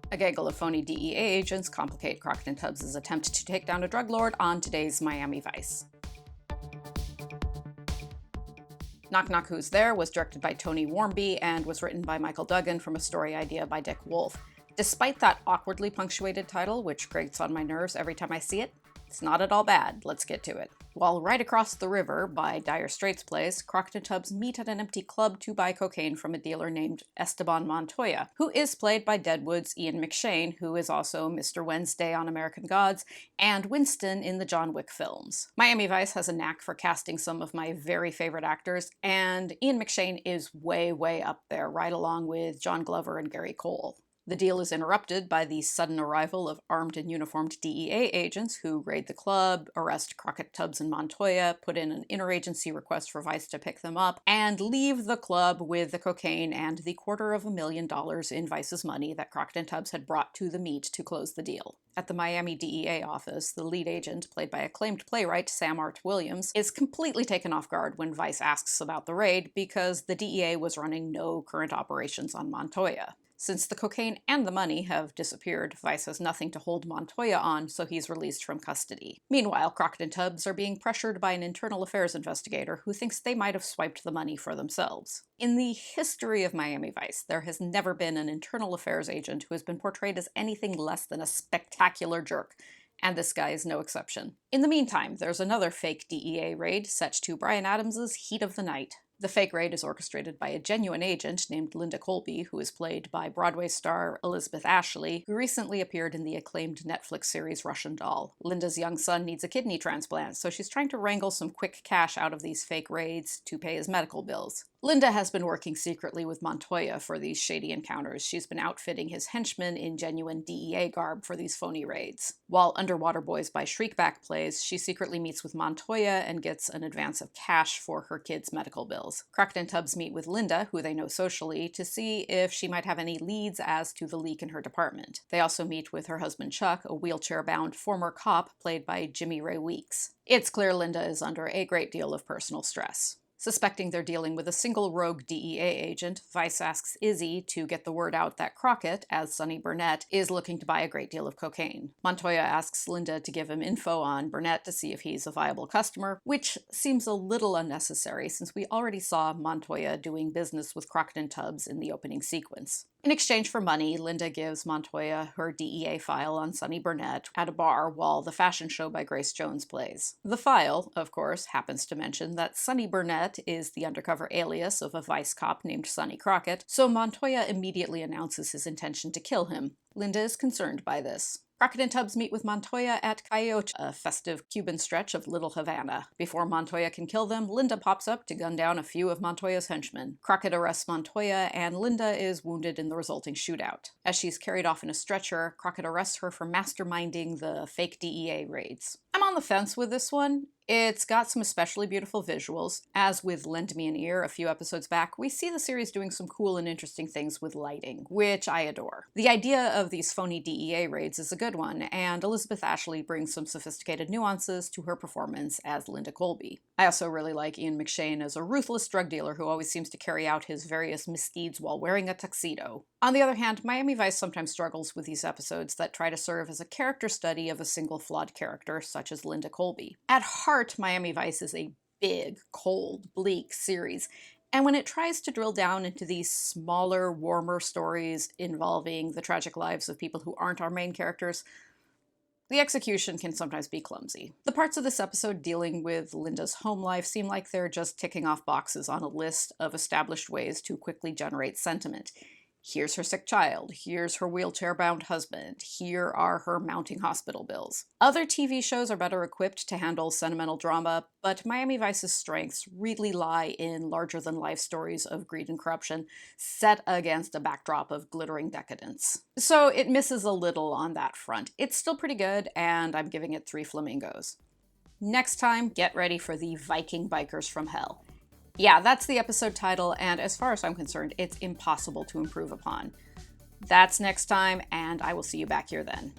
A gaggle of phony DEA agents complicate Crockett and Tubbs' attempt to take down a drug lord on today's Miami Vice. Knock Knock Who's There was directed by Tony Warmby and was written by Michael Duggan from a story idea by Dick Wolf. Despite that awkwardly punctuated title, which grates on my nerves every time I see it, it's not at all bad. Let's get to it. While right across the river by Dire Straits' place, Crockett and Tubbs meet at an empty club to buy cocaine from a dealer named Esteban Montoya, who is played by Deadwood's Ian McShane, who is also Mr. Wednesday on American Gods, and Winston in the John Wick films. Miami Vice has a knack for casting some of my very favorite actors, and Ian McShane is way, way up there, right along with John Glover and Gary Cole. The deal is interrupted by the sudden arrival of armed and uniformed DEA agents who raid the club, arrest Crockett, Tubbs, and Montoya, put in an interagency request for Vice to pick them up, and leave the club with the cocaine and the $250,000 in Vice's money that Crockett and Tubbs had brought to the meet to close the deal. At the Miami DEA office, the lead agent, played by acclaimed playwright Samm-Art Williams, is completely taken off guard when Vice asks about the raid because the DEA was running no current operations on Montoya. Since the cocaine and the money have disappeared, Vice has nothing to hold Montoya on, so he's released from custody. Meanwhile, Crockett and Tubbs are being pressured by an internal affairs investigator who thinks they might have swiped the money for themselves. In the history of Miami Vice, there has never been an internal affairs agent who has been portrayed as anything less than a spectacular jerk, and this guy is no exception. In the meantime, there's another fake DEA raid set to Bryan Adams' Heat of the Night. The fake raid is orchestrated by a genuine agent named Linda Colby, who is played by Broadway star Elizabeth Ashley, who recently appeared in the acclaimed Netflix series Russian Doll. Linda's young son needs a kidney transplant, so she's trying to wrangle some quick cash out of these fake raids to pay his medical bills. Linda has been working secretly with Montoya for these shady encounters. She's been outfitting his henchmen in genuine DEA garb for these phony raids. While Underwater Boys by Shriekback plays, she secretly meets with Montoya and gets an advance of cash for her kids' medical bills. Crockett and Tubbs meet with Linda, who they know socially, to see if she might have any leads as to the leak in her department. They also meet with her husband Chuck, a wheelchair-bound former cop played by Jimmie Ray Weeks. It's clear Linda is under a great deal of personal stress. Suspecting they're dealing with a single rogue DEA agent, Vice asks Izzy to get the word out that Crockett, as Sonny Burnett, is looking to buy a great deal of cocaine. Montoya asks Linda to give him info on Burnett to see if he's a viable customer, which seems a little unnecessary since we already saw Montoya doing business with Crockett and Tubbs in the opening sequence. In exchange for money, Linda gives Montoya her DEA file on Sonny Burnett at a bar while The Fashion Show by Grace Jones plays. The file, of course, happens to mention that Sonny Burnett is the undercover alias of a Vice cop named Sonny Crockett, so Montoya immediately announces his intention to kill him. Linda is concerned by this. Crockett and Tubbs meet with Montoya at Cayoche, a festive Cuban stretch of Little Havana. Before Montoya can kill them, Linda pops up to gun down a few of Montoya's henchmen. Crockett arrests Montoya, and Linda is wounded in the resulting shootout. As she's carried off in a stretcher, Crockett arrests her for masterminding the fake DEA raids. I'm on the fence with this one. It's got some especially beautiful visuals. As with Lend Me an Ear a few episodes back, we see the series doing some cool and interesting things with lighting, which I adore. The idea of these phony DEA raids is a good one, and Elizabeth Ashley brings some sophisticated nuances to her performance as Linda Colby. I also really like Ian McShane as a ruthless drug dealer who always seems to carry out his various misdeeds while wearing a tuxedo. On the other hand, Miami Vice sometimes struggles with these episodes that try to serve as a character study of a single flawed character, such as Linda Colby. At heart, Miami Vice is a big, cold, bleak series, and when it tries to drill down into these smaller, warmer stories involving the tragic lives of people who aren't our main characters, the execution can sometimes be clumsy. The parts of this episode dealing with Linda's home life seem like they're just ticking off boxes on a list of established ways to quickly generate sentiment. Here's her sick child, here's her wheelchair-bound husband, here are her mounting hospital bills. Other TV shows are better equipped to handle sentimental drama, but Miami Vice's strengths really lie in larger-than-life stories of greed and corruption set against a backdrop of glittering decadence. So it misses a little on that front. It's still pretty good, and I'm giving it 3 flamingos. Next time, get ready for the Viking Bikers from Hell. Yeah, that's the episode title, and as far as I'm concerned, it's impossible to improve upon. That's next time, and I will see you back here then.